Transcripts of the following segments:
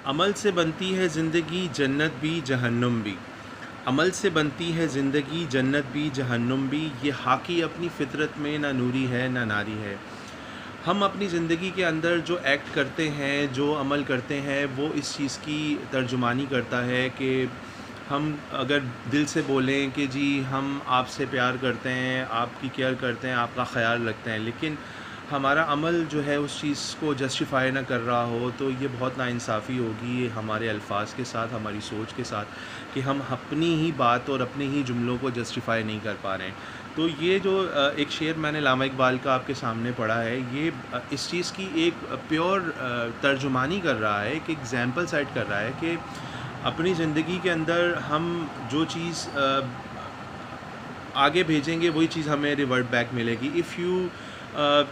अमल से बनती है ज़िंदगी जन्नत भी जहन्नुम भी। अमल से बनती है ज़िंदगी जन्नत भी जहन्नुम भी। ये हाकी अपनी फ़ितरत में ना नूरी है ना नारी है। हम अपनी ज़िंदगी के अंदर जो एक्ट करते हैं, जो अमल करते हैं, वो इस चीज़ की तर्जुमानी करता है कि हम अगर दिल से बोलें कि जी हम आपसे प्यार करते हैं, आपकी केयर करते हैं, आपका ख़याल रखते हैं, लेकिन हमारा अमल जो है उस चीज़ को जस्टिफ़ाई ना कर रहा हो, तो ये बहुत नाइंसाफ़ी होगी हमारे अल्फाज के साथ, हमारी सोच के साथ, कि हम अपनी ही बात और अपने ही जुमलों को जस्टिफ़ाई नहीं कर पा रहे हैं। तो ये जो एक शेर मैंने लामा इकबाल का आपके सामने पढ़ा है, ये इस चीज़ की एक प्योर तर्जुमानी कर रहा है, एक एग्ज़ाम्पल सेट कर रहा है कि अपनी ज़िंदगी के अंदर हम जो चीज़ आगे भेजेंगे वही चीज़ हमें रिवर्ट बैक मिलेगी। If you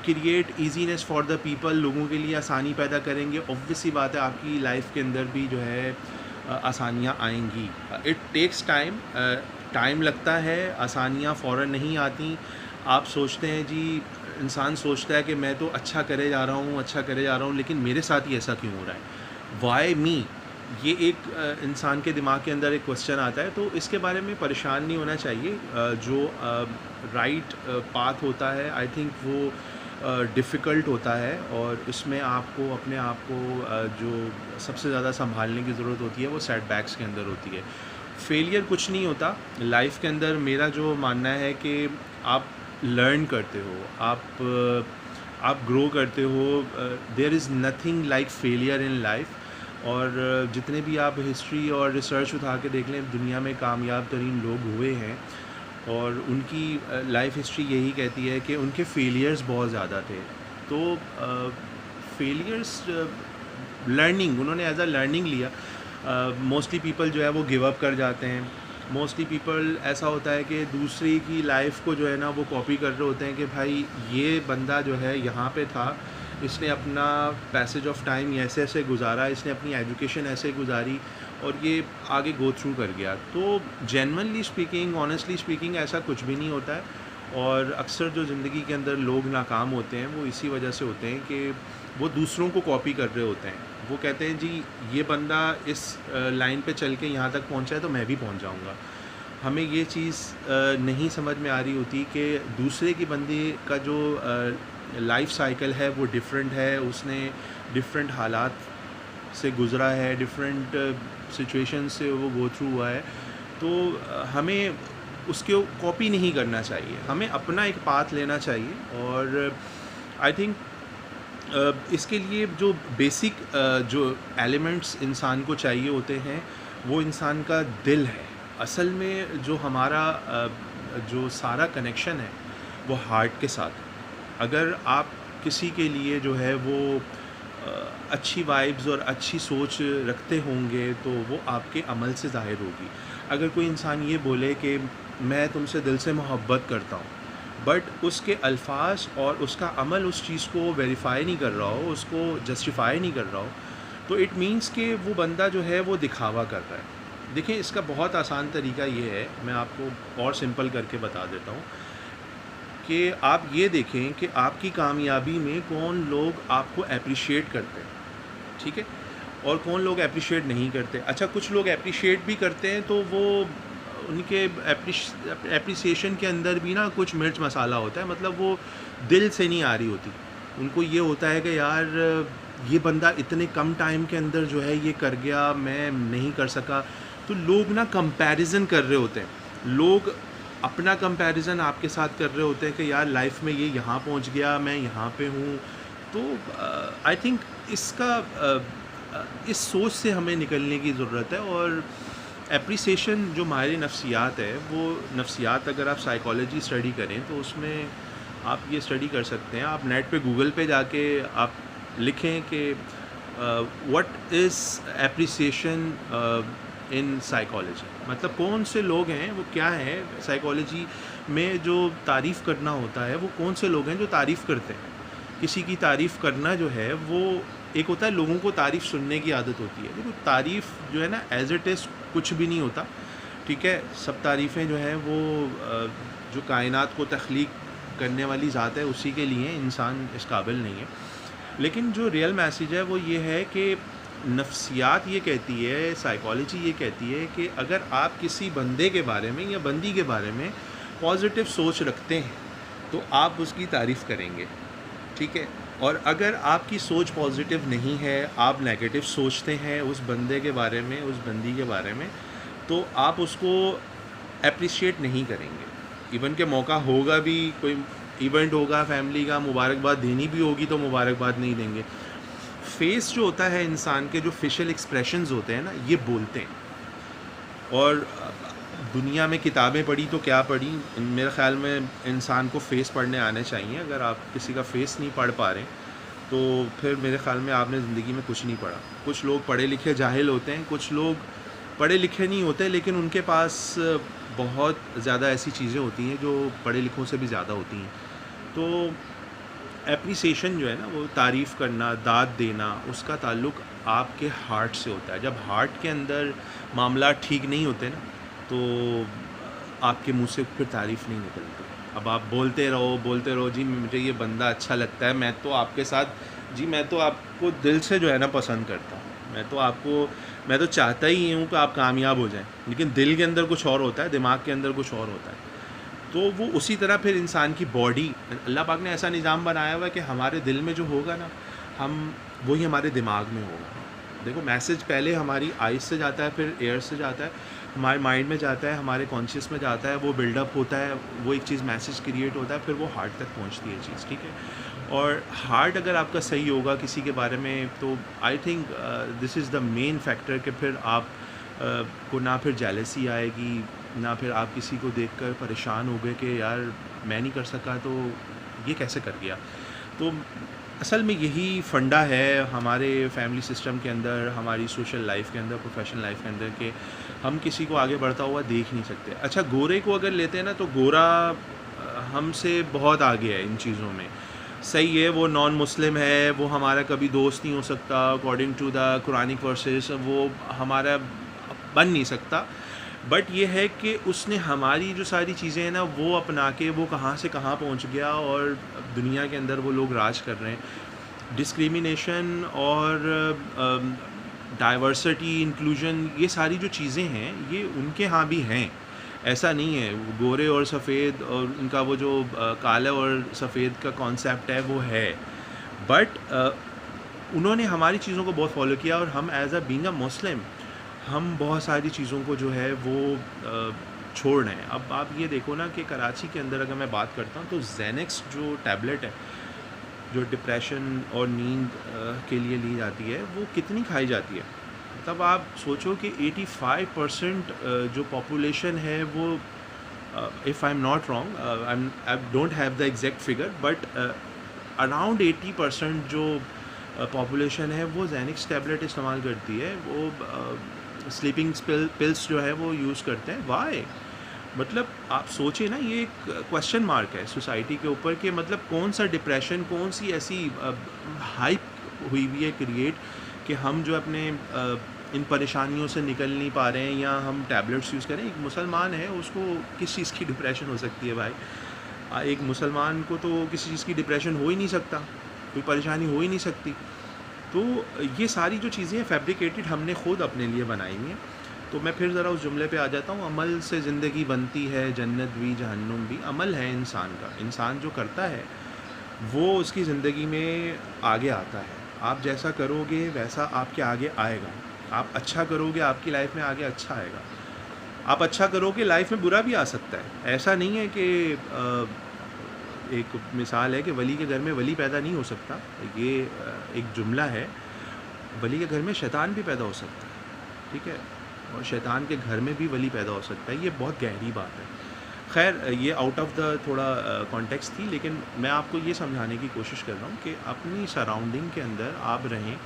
create easiness for the people, लोगों के लिए आसानी पैदा करेंगे, ऑब्वियस सी बात है आपकी लाइफ के अंदर भी जो है आसानियाँ आएंगी। इट टेक्स टाइम, टाइम लगता है, आसानियाँ फ़ौरन नहीं आती। आप सोचते हैं जी, इंसान सोचता है कि मैं तो अच्छा करे जा रहा हूँ, अच्छा करे जा रहा हूँ, लेकिन मेरे साथ ही ऐसा क्यों हो रहा है, वाई मी। ये एक इंसान के दिमाग के अंदर एक क्वेश्चन आता है, तो इसके बारे में परेशान नहीं होना चाहिए। जो राइट पाथ होता है, आई थिंक वो डिफ़िकल्ट होता है, और इसमें आपको अपने आप को जो सबसे ज़्यादा संभालने की ज़रूरत होती है वो सेटबैक्स के अंदर होती है। फेलियर कुछ नहीं होता लाइफ के अंदर। मेरा जो मानना है कि आप लर्न करते हो, आप ग्रो करते हो। There is nothing like failure in life. और जितने भी आप हिस्ट्री और रिसर्च उठा के देख लें, दुनिया में कामयाब तरीन लोग हुए हैं, और उनकी लाइफ हिस्ट्री यही कहती है कि उनके फेलियर्स बहुत ज़्यादा थे। तो फेलियर्स लर्निंग, उन्होंने एज अ लर्निंग लिया। मोस्टली पीपल जो है वो गिव अप कर जाते हैं। मोस्टली पीपल ऐसा होता है कि दूसरे की लाइफ को जो है ना वो कॉपी कर रहे होते हैं कि भाई ये बंदा जो है यहाँ पे था, इसने अपना पैसेज ऑफ टाइम ऐसे ऐसे गुजारा, इसने अपनी एजुकेशन ऐसे गुजारी, और ये आगे गो थ्रू कर गया। तो जेन्युइनली स्पीकिंग, ऑनेस्टली स्पीकिंग, ऐसा कुछ भी नहीं होता है। और अक्सर जो ज़िंदगी के अंदर लोग नाकाम होते हैं वो इसी वजह से होते हैं कि वो दूसरों को कॉपी कर रहे होते हैं। वो कहते हैं जी ये बंदा इस लाइन पे चल के यहाँ तक पहुँचा है तो मैं भी पहुँच जाऊँगा। हमें ये चीज़ नहीं समझ में आ रही होती कि दूसरे की बंदे का जो लाइफ साइकिल है वो डिफरेंट है, उसने डिफरेंट हालात से गुज़रा है, डिफरेंट सिचुएशन से वो गो थ्रू हुआ है। तो हमें उसको कॉपी नहीं करना चाहिए, हमें अपना एक पाथ लेना चाहिए। और आई थिंक इसके लिए जो बेसिक जो एलिमेंट्स इंसान को चाहिए होते हैं वो इंसान का दिल है। असल में जो हमारा जो सारा कनेक्शन है वो हार्ट के साथ है। अगर आप किसी के लिए जो है वो अच्छी वाइब्स और अच्छी सोच रखते होंगे तो वो आपके अमल से ज़ाहिर होगी। अगर कोई इंसान ये बोले कि मैं तुमसे दिल से मोहब्बत करता हूँ, बट उसके अल्फाज और उसका अमल उस चीज़ को वेरीफाई नहीं कर रहा हो, उसको जस्टिफाई नहीं कर रहा हो, तो इट मीन्स कि वो बंदा जो है वो दिखावा कर रहा है। देखिए, इसका बहुत आसान तरीका ये है, मैं आपको और सिंपल करके बता देता हूँ कि आप ये देखें कि आपकी कामयाबी में कौन लोग आपको एप्रिशिएट करते हैं, ठीक है, और कौन लोग एप्रिशिएट नहीं करते। अच्छा, कुछ लोग एप्रिशिएट भी करते हैं तो वो उनके एप्रिसिएशन के अंदर भी ना कुछ मिर्च मसाला होता है, मतलब वो दिल से नहीं आ रही होती। उनको ये होता है कि यार ये बंदा इतने कम टाइम के अंदर जो है ये कर गया, मैं नहीं कर सका। तो लोग ना कंपैरिजन कर रहे होते हैं, लोग अपना कंपैरिजन आपके साथ कर रहे होते हैं कि यार लाइफ में ये यहाँ पहुँच गया, मैं यहाँ पे हूँ। तो आई थिंक इस सोच से हमें निकलने की ज़रूरत है। और एप्रिसिएशन जो माहिर नफ्सियात है, वो नफ्सियात अगर आप साइकोलॉजी स्टडी करें तो उसमें आप ये स्टडी कर सकते हैं। आप नेट पे गूगल पे जाके आप लिखें कि what is appreciation in psychology, मतलब कौन से लोग हैं, वो क्या है साइकोलॉजी में जो तारीफ़ करना होता है, वो कौन से लोग हैं जो तारीफ़ करते हैं। किसी की तारीफ़ करना जो है वो एक होता है, लोगों को तारीफ़ सुनने की आदत होती है। देखो, तारीफ़ जो है ना एज़ इट इज़ कुछ भी नहीं होता, ठीक है। सब तारीफ़ें जो हैं वो जो कायनात को तख्लीक करने वाली ज़ात है उसी के लिए, इंसान इस काबिल नहीं है। लेकिन जो रियल मैसेज है वो ये है कि नफ्सियात ये कहती है, साइकोलॉजी ये कहती है कि अगर आप किसी बंदे के बारे में या बंदी के बारे में पॉजिटिव सोच रखते हैं तो आप उसकी तारीफ़ करेंगे, ठीक है। और अगर आपकी सोच पॉजिटिव नहीं है, आप नेगेटिव सोचते हैं उस बंदे के बारे में, उस बंदी के बारे में, तो आप उसको एप्रिशिएट नहीं करेंगे। इवन के मौका होगा भी, कोई इवेंट होगा फैमिली का, मुबारकबाद देनी भी होगी तो मुबारकबाद नहीं देंगे। फेस जो होता है इंसान के, जो फेशियल एक्सप्रेशंस होते हैं ना, ये बोलते हैं। और दुनिया में किताबें पढ़ी तो क्या पढ़ी, मेरे ख़्याल में इंसान को फ़ेस पढ़ने आने चाहिए। अगर आप किसी का फ़ेस नहीं पढ़ पा रहे तो फिर मेरे ख़्याल में आपने ज़िंदगी में कुछ नहीं पढ़ा। कुछ लोग पढ़े लिखे जाहिल होते हैं, कुछ लोग पढ़े लिखे नहीं होते लेकिन उनके पास बहुत ज़्यादा ऐसी चीज़ें होती हैं जो पढ़े लिखों से भी ज़्यादा होती हैं। तो एप्रिसिएशन जो है ना, वो तारीफ़ करना, दाद देना, उसका ताल्लुक़ आपके हार्ट से होता है। जब हार्ट के अंदर मामला ठीक नहीं होते ना, तो आपके मुंह से फिर तारीफ़ नहीं निकलती। अब आप बोलते रहो, जी मुझे ये बंदा अच्छा लगता है, मैं तो आपके साथ, जी मैं तो आपको दिल से जो है ना पसंद करता हूँ, मैं तो चाहता ही हूँ कि आप कामयाब हो जाएं, लेकिन दिल के अंदर कुछ और होता है, दिमाग के अंदर कुछ और होता है। तो वो उसी तरह फिर इंसान की बॉडी, अल्लाह पाक ने ऐसा निज़ाम बनाया हुआ है कि हमारे दिल में जो होगा ना, हम वही हमारे दिमाग में होगा। देखो, मैसेज पहले हमारी आइज़ से जाता है, फिर एयर से जाता है, हमारे माइंड में जाता है, हमारे कॉन्शियस में जाता है, वो बिल्डअप होता है, वो एक चीज़ मैसेज क्रिएट होता है, फिर वो हार्ट तक पहुंचती है चीज़, ठीक है। और हार्ट अगर आपका सही होगा किसी के बारे में, तो I think this is the main factor कि फिर आप को ना फिर जेलसी आएगी, ना फिर आप किसी को देखकर परेशान हो गए कि यार मैं नहीं कर सका तो ये कैसे कर गया। तो असल में यही फंडा है हमारे फैमिली सिस्टम के अंदर, हमारी सोशल लाइफ के अंदर, प्रोफेशनल लाइफ के अंदर, कि हम किसी को आगे बढ़ता हुआ देख नहीं सकते। अच्छा, गोरे को अगर लेते हैं ना, तो गोरा हमसे बहुत आगे है इन चीज़ों में। सही है, वो नॉन मुस्लिम है, वो हमारा कभी दोस्त नहीं हो सकता, according to the Quranic verses वो हमारा बन नहीं सकता। बट ये है कि उसने हमारी जो सारी चीज़ें हैं ना, वो अपना के वो कहाँ से कहाँ पहुँच गया, और दुनिया के अंदर वो लोग राज कर रहे हैं। डिस्क्रिमिनेशन और डाइवर्सिटी, इंक्लूजन, ये सारी जो चीज़ें हैं, ये उनके यहाँ भी हैं। ऐसा नहीं है, गोरे और सफ़ेद और उनका वो जो काला और सफ़ेद का कॉन्सेप्ट है वो है। बट उन्होंने हमारी चीज़ों को बहुत फॉलो किया, और हम एज अ बीइंग अ मुस्लिम, हम बहुत सारी चीज़ों को जो है वो छोड़ रहे हैं। अब आप ये देखो ना कि कराची के अंदर अगर मैं बात करता हूँ, तो ज़ेनेक्स जो टैबलेट है, जो डिप्रेशन और नींद के लिए ली जाती है, वो कितनी खाई जाती है। तब आप सोचो कि 85% जो पॉपुलेशन है वो, if I am not wrong, I don't have the exact figure, but around 80% जो पॉपुलेशन है वो ज़ेनेक्स टैबलेट इस्तेमाल करती है। वो स्लीपिंग पिल्स जो है वो यूज़ करते हैं। वाई? मतलब आप सोचिए ना, ये एक क्वेश्चन मार्क है सोसाइटी के ऊपर कि मतलब कौन सा डिप्रेशन, कौन सी ऐसी हाइप हुई हुई है क्रिएट, कि हम जो अपने इन परेशानियों से निकल नहीं पा रहे हैं, या हम टैबलेट्स यूज़ करें। एक मुसलमान है, उसको किस चीज़ की डिप्रेशन हो सकती है भाई? एक मुसलमान को तो किसी चीज़ की डिप्रेशन हो ही नहीं सकता, कोई परेशानी हो ही नहीं सकती। तो ये सारी जो चीज़ें फैब्रिकेटेड हमने ख़ुद अपने लिए बनाई हुई हैं। तो मैं फिर ज़रा उस जुमले पे आ जाता हूँ, अमल से ज़िंदगी बनती है, जन्नत भी जहन्नुम भी। अमल है इंसान का, इंसान जो करता है वो उसकी ज़िंदगी में आगे आता है। आप जैसा करोगे वैसा आपके आगे आएगा। आप अच्छा करोगे, आपकी लाइफ में आगे अच्छा आएगा। आप अच्छा करोगे, लाइफ में बुरा भी आ सकता है। ऐसा नहीं है कि एक मिसाल है कि वली के घर में वली पैदा नहीं हो सकता, ये एक जुमला है। वली के घर में शैतान भी पैदा हो सकता है, ठीक है, और शैतान के घर में भी वली पैदा हो सकता है। ये बहुत गहरी बात है। खैर, ये आउट ऑफ द थोड़ा कॉन्टेक्स्ट थी, लेकिन मैं आपको ये समझाने की कोशिश कर रहा हूँ कि अपनी सराउंडिंग के अंदर आप रहें।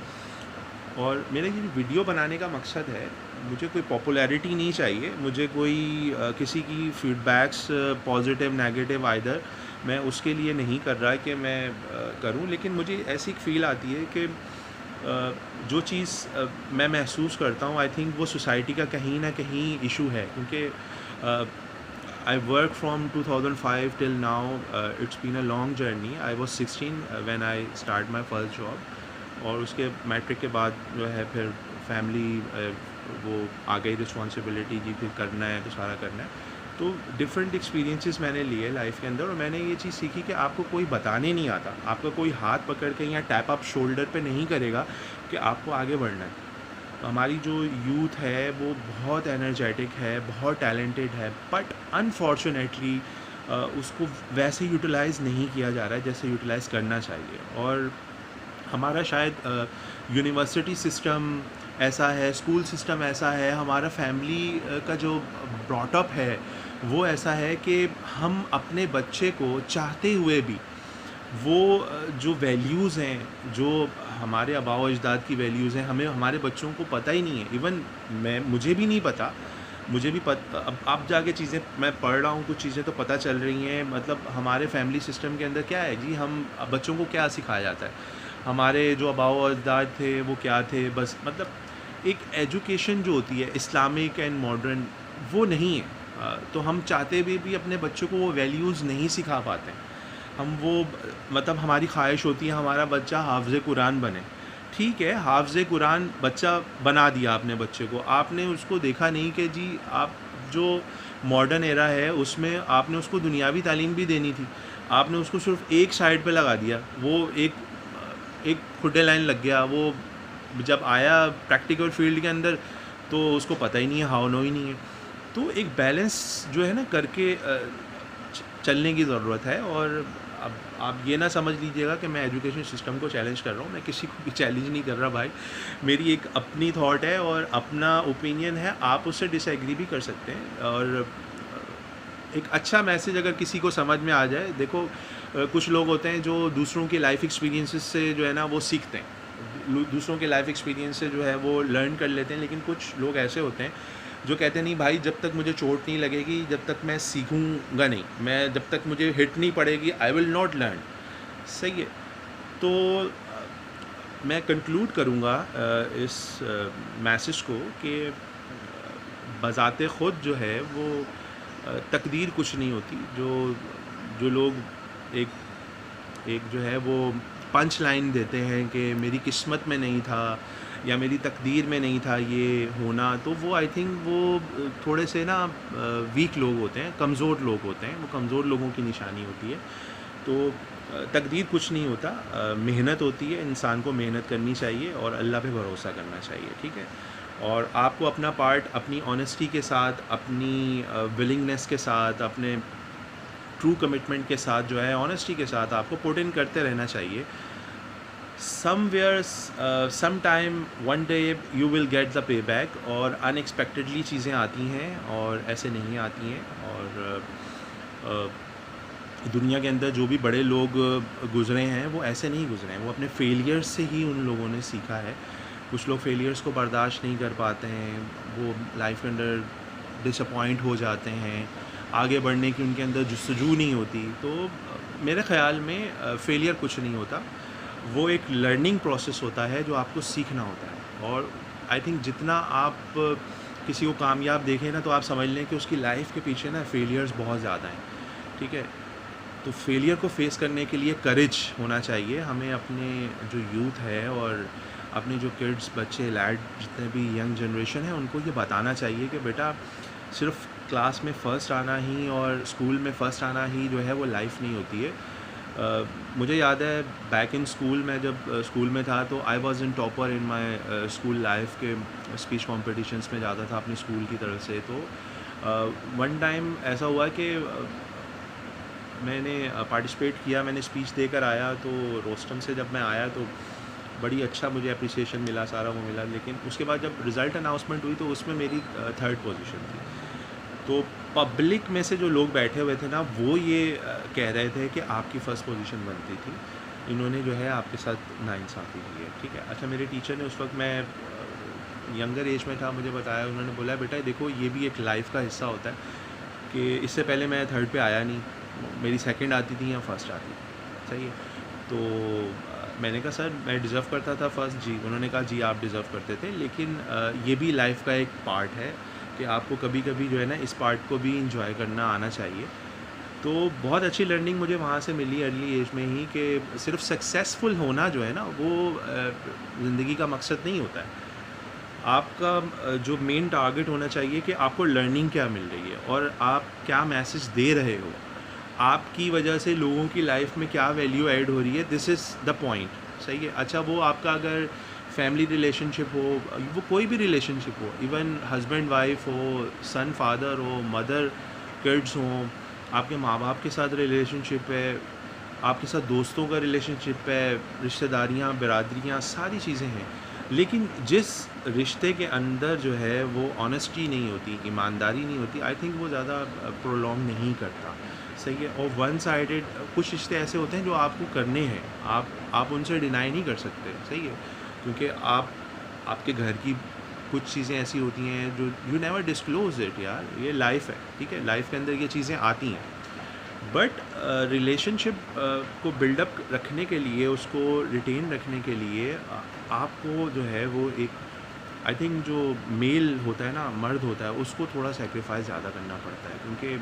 और मेरे ये वीडियो बनाने का मकसद है, मुझे कोई पॉपुलैरिटी नहीं चाहिए, मुझे कोई किसी की फीडबैक्स पॉजिटिव नेगेटिव आइदर, मैं उसके लिए नहीं कर रहा कि मैं करूं। लेकिन मुझे ऐसी फील आती है कि जो चीज़ मैं महसूस करता हूं, आई थिंक वो सोसाइटी का कहीं ना कहीं इशू है। क्योंकि I work from 2005 till now, it's been a long journey. I was 16 when I start my first job, और उसके मैट्रिक के बाद जो है फिर फैमिली वो आ गई रिस्पॉन्सिबिलिटी जी, फिर करना है तो सारा करना है। तो डिफरेंट एक्सपीरियंसेस मैंने लिए लाइफ के अंदर, और मैंने ये चीज़ सीखी कि आपको कोई बताने नहीं आता, आपका कोई हाथ पकड़ के या टैप अप शोल्डर पे नहीं करेगा कि आपको आगे बढ़ना है। तो हमारी जो यूथ है वो बहुत एनर्जेटिक है, बहुत टैलेंटेड है, बट अनफॉर्चुनेटली उसको वैसे यूटिलाइज़ नहीं किया जा रहा है जैसे यूटिलाइज़ करना चाहिए। और हमारा शायद यूनिवर्सिटी सिस्टम ऐसा है, स्कूल सिस्टम ऐसा है, हमारा फैमिली का जो ब्रॉटअप है वो ऐसा है कि हम अपने बच्चे को चाहते हुए भी वो जो वैल्यूज़ हैं, जो हमारे आबाओ अजदाद की वैल्यूज़ हैं, हमें हमारे बच्चों को पता ही नहीं है। इवन मुझे भी नहीं पता, मुझे भी अब जाके चीज़ें मैं पढ़ रहा हूँ, कुछ चीज़ें तो पता चल रही हैं। मतलब हमारे फैमिली सिस्टम के अंदर क्या है जी, हम बच्चों को क्या सिखाया जाता है, हमारे जो आबाओ अजदाद थे वो क्या थे, बस मतलब एक एजुकेशन जो होती है इस्लामिक एंड मॉडर्न, वो नहीं है। तो हम चाहते हुए भी अपने बच्चों को वो वैल्यूज़ नहीं सिखा पाते हैं। हम वो मतलब हमारी ख्वाहिश होती है हमारा बच्चा हाफ़िज़ कुरान बने। ठीक है, हाफ़िज़ कुरान बच्चा बना दिया आपने बच्चे को, आपने उसको देखा नहीं कि जी आप जो मॉडर्न एरा है उसमें आपने उसको दुनियावी तालीम भी देनी थी। आपने उसको सिर्फ़ एक साइड पे लगा दिया, वो एक खुडे लाइन लग गया। वो जब आया प्रैक्टिकल फील्ड के अंदर तो उसको पता ही नहीं है, हाव नो ही नहीं है। तो एक बैलेंस जो है ना करके चलने की ज़रूरत है। और अब आप ये ना समझ लीजिएगा कि मैं एजुकेशन सिस्टम को चैलेंज कर रहा हूँ, मैं किसी को भी चैलेंज नहीं कर रहा भाई। मेरी एक अपनी थॉट है और अपना ओपिनियन है, आप उससे डिसएग्री भी कर सकते हैं। और एक अच्छा मैसेज अगर किसी को समझ में आ जाए, देखो कुछ लोग होते हैं जो दूसरों के लाइफ एक्सपीरियंसेस से जो है ना वो सीखते हैं, दूसरों के लाइफ एक्सपीरियंस से जो है वो लर्न कर लेते हैं। लेकिन कुछ लोग ऐसे होते हैं जो कहते हैं नहीं भाई, जब तक मुझे चोट नहीं लगेगी, जब तक मैं सीखूंगा नहीं, मैं जब तक मुझे हिट नहीं पड़ेगी, आई विल नॉट लर्न। सही है। तो मैं कंक्लूड करूँगा इस मैसेज को कि बज़ाते ख़ुद जो है वो तकदीर कुछ नहीं होती। जो जो लोग एक जो है वो पंच लाइन देते हैं कि मेरी किस्मत में नहीं था या मेरी तकदीर में नहीं था ये होना, तो वो आई थिंक वो थोड़े से ना वीक लोग होते हैं, कमज़ोर लोग होते हैं। वो कमज़ोर लोगों की निशानी होती है। तो तकदीर कुछ नहीं होता, मेहनत होती है। इंसान को मेहनत करनी चाहिए और अल्लाह पे भरोसा करना चाहिए, ठीक है। और आपको अपना पार्ट अपनी ऑनेस्टी के साथ, अपनी विलिंगनेस के साथ, अपने ट्रू कमिटमेंट के साथ जो है, ऑनेस्टी के साथ आपको पुट इन करते रहना चाहिए। Somewhere some time one day you will get the pay back. और अनएक्सपेक्टेडली चीज़ें आती हैं और ऐसे नहीं आती हैं। और दुनिया के अंदर जो भी बड़े लोग गुज़रे हैं वो ऐसे नहीं गुज़रे हैं, वो अपने फेलियर्स से ही उन लोगों ने सीखा है। कुछ लोग फेलियर्स को बर्दाश्त नहीं कर पाते हैं, वो लाइफ के अंदर डिसअपॉइंट हो जाते हैं, आगे बढ़ने की उनके अंदर जुस्तजू नहीं होती। तो मेरे ख़्याल में फेलियर कुछ नहीं होता, वो एक लर्निंग प्रोसेस होता है जो आपको सीखना होता है। और आई थिंक जितना आप किसी को कामयाब देखें ना, तो आप समझ लें कि उसकी लाइफ के पीछे ना फेलियर्स बहुत ज़्यादा हैं, ठीक है। तो फेलियर को फेस करने के लिए करेज होना चाहिए हमें। अपने जो यूथ है और अपने जो किड्स, बच्चे, लैड, जितने भी यंग जनरेशन है, उनको ये बताना चाहिए कि बेटा सिर्फ क्लास में फ़र्स्ट आना ही और स्कूल में फ़र्स्ट आना ही जो है वो लाइफ नहीं होती है। मुझे याद है बैक इन स्कूल, मैं जब स्कूल में था तो I was in topper in my school life के स्पीच कॉम्पिटिशन्स में जाता था अपनी स्कूल की तरफ से। तो वन टाइम ऐसा हुआ कि मैंने पार्टिसिपेट किया, मैंने स्पीच देकर आया। तो रोस्टम से जब मैं आया तो बड़ी अच्छा मुझे अप्रिसिएशन मिला, सारा वो मिला। लेकिन उसके बाद जब रिज़ल्ट अनाउंसमेंट हुई तो उसमें मेरी थर्ड पोजीशन थी। तो पब्लिक में से जो लोग बैठे हुए थे ना, वो ये कह रहे थे कि आपकी फ़र्स्ट पोजीशन बनती थी, इन्होंने जो है आपके साथ नाइंसाफ़ी की है, ठीक है। अच्छा, मेरे टीचर ने उस वक्त, मैं यंगर एज में था, मुझे बताया, उन्होंने बोला बेटा देखो ये भी एक लाइफ का हिस्सा होता है कि इससे पहले मैं थर्ड पे आया नहीं, मेरी सेकंड आती थी या फर्स्ट आती थी, सही है। तो मैंने कहा सर मैं डिज़र्व करता था फर्स्ट। जी, उन्होंने कहा जी आप डिज़र्व करते थे, लेकिन ये भी लाइफ का एक पार्ट है कि आपको कभी कभी जो है ना इस पार्ट को भी इंजॉय करना आना चाहिए। तो बहुत अच्छी लर्निंग मुझे वहाँ से मिली अर्ली एज में ही कि सिर्फ सक्सेसफुल होना जो है ना वो ज़िंदगी का मकसद नहीं होता है। आपका जो मेन टारगेट होना चाहिए कि आपको लर्निंग क्या मिल रही है और आप क्या मैसेज दे रहे हो। आपकी वजह से लोगों की लाइफ में क्या वैल्यू ऐड हो रही है, दिस इज़ द पॉइंट। सही है। अच्छा, वो आपका अगर फैमिली रिलेशनशिप हो, वो कोई भी रिलेशनशिप हो, इवन हस्बैंड वाइफ हो, सन फादर हो, मदर किड्स हों, आपके माँ बाप के साथ रिलेशनशिप है, आपके साथ दोस्तों का रिलेशनशिप है, रिश्तेदारियाँ, बिरादरियाँ, सारी चीज़ें हैं। लेकिन जिस रिश्ते के अंदर जो है वो ऑनेस्टी नहीं होती, ईमानदारी नहीं होती, आई थिंक वो ज़्यादा प्रोलॉन्ग नहीं करता। सही है। और वन साइडेड कुछ रिश्ते ऐसे होते हैं जो आपको करने हैं, आप उनसे डिनाई नहीं कर सकते। सही है। क्योंकि आपके घर की कुछ चीज़ें ऐसी होती हैं जो यू नेवर डिस्क्लोज इट यार, ये लाइफ है। ठीक है। लाइफ के अंदर ये चीज़ें आती हैं। बट रिलेशनशिप को बिल्डअप रखने के लिए, उसको रिटेन रखने के लिए आपको जो है वो एक, आई थिंक जो मेल होता है ना, मर्द होता है, उसको थोड़ा सेक्रीफाइस ज़्यादा करना पड़ता है। क्योंकि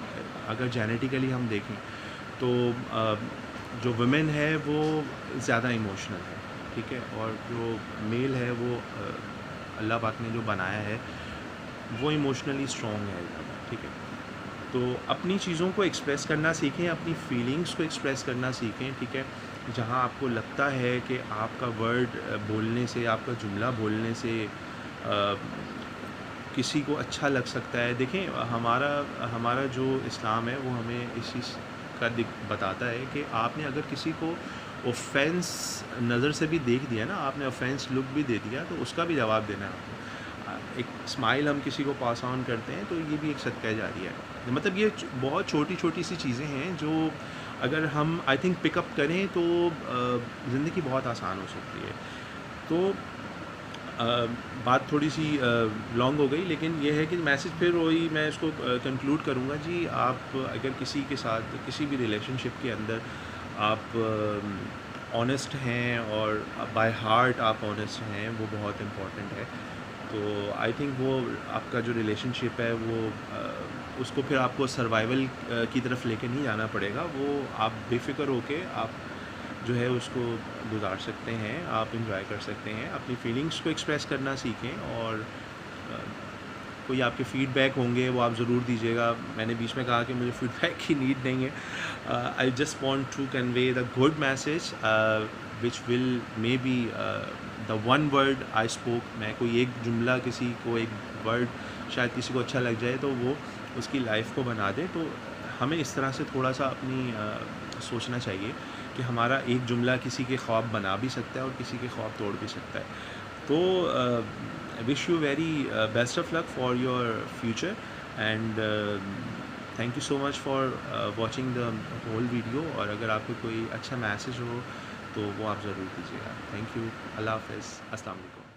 अगर जेनेटिकली हम देखें तो जो वुमेन है वो ज़्यादा इमोशनल है। ठीक है। और जो मेल है वो अल्लाह पाक ने जो बनाया है वो इमोशनली स्ट्रॉन्ग है ज़्यादा। ठीक है। तो अपनी चीज़ों को एक्सप्रेस करना सीखें, अपनी फीलिंग्स को एक्सप्रेस करना सीखें। ठीक है। जहाँ आपको लगता है कि आपका वर्ड बोलने से, आपका जुमला बोलने से किसी को अच्छा लग सकता है। देखें, हमारा हमारा जो इस्लाम है वो हमें इस चीज़ का बताता है कि आपने अगर किसी को ऑफेंस नज़र से भी देख दिया ना, आपने ऑफेंस लुक भी दे दिया, तो उसका भी जवाब देना है आपको। एक स्माइल हम किसी को पास ऑन करते हैं तो ये भी एक सदका जारिया है। मतलब ये बहुत छोटी छोटी सी चीज़ें हैं जो अगर हम आई थिंक पिकअप करें तो ज़िंदगी बहुत आसान हो सकती है। तो बात थोड़ी सी लॉन्ग हो गई, लेकिन ये है कि मैसेज फिर वही मैं इसको कंक्लूड करूँगा जी। आप अगर किसी के साथ किसी भी रिलेशनशिप के अंदर आप ऑनेस्ट हैं और बाय हार्ट आप ऑनेस्ट हैं, वो बहुत इम्पॉर्टेंट है। तो आई थिंक वो आपका जो रिलेशनशिप है वो उसको फिर आपको सर्वाइवल की तरफ लेके नहीं जाना पड़ेगा। वो आप बेफ़िक्र होके आप जो है उसको गुजार सकते हैं, आप इंजॉय कर सकते हैं। अपनी फीलिंग्स को एक्सप्रेस करना सीखें और कोई आपके फ़ीडबैक होंगे वो आप ज़रूर दीजिएगा। मैंने बीच में कहा कि मुझे फ़ीडबैक की नीड नहीं है। I just want to convey the good message which will may be the one word I spoke. मैं कोई एक जुमला, किसी को एक वर्ड शायद किसी को अच्छा लग जाए तो वो उसकी लाइफ को बना दे। तो हमें इस तरह से थोड़ा सा अपनी सोचना चाहिए कि हमारा एक जुमला किसी के ख्वाब बना भी सकता है और किसी के ख्वाब तोड़ भी सकता है। तो wish you very best of luck for your future and thank you so much for watching the whole video. और अगर आपको कोई अच्छा मैसेज हो तो वो आप ज़रूर दीजिएगा। Thank you. अल्लाह हाफ़िज़। अस्सलाम वालेकुम।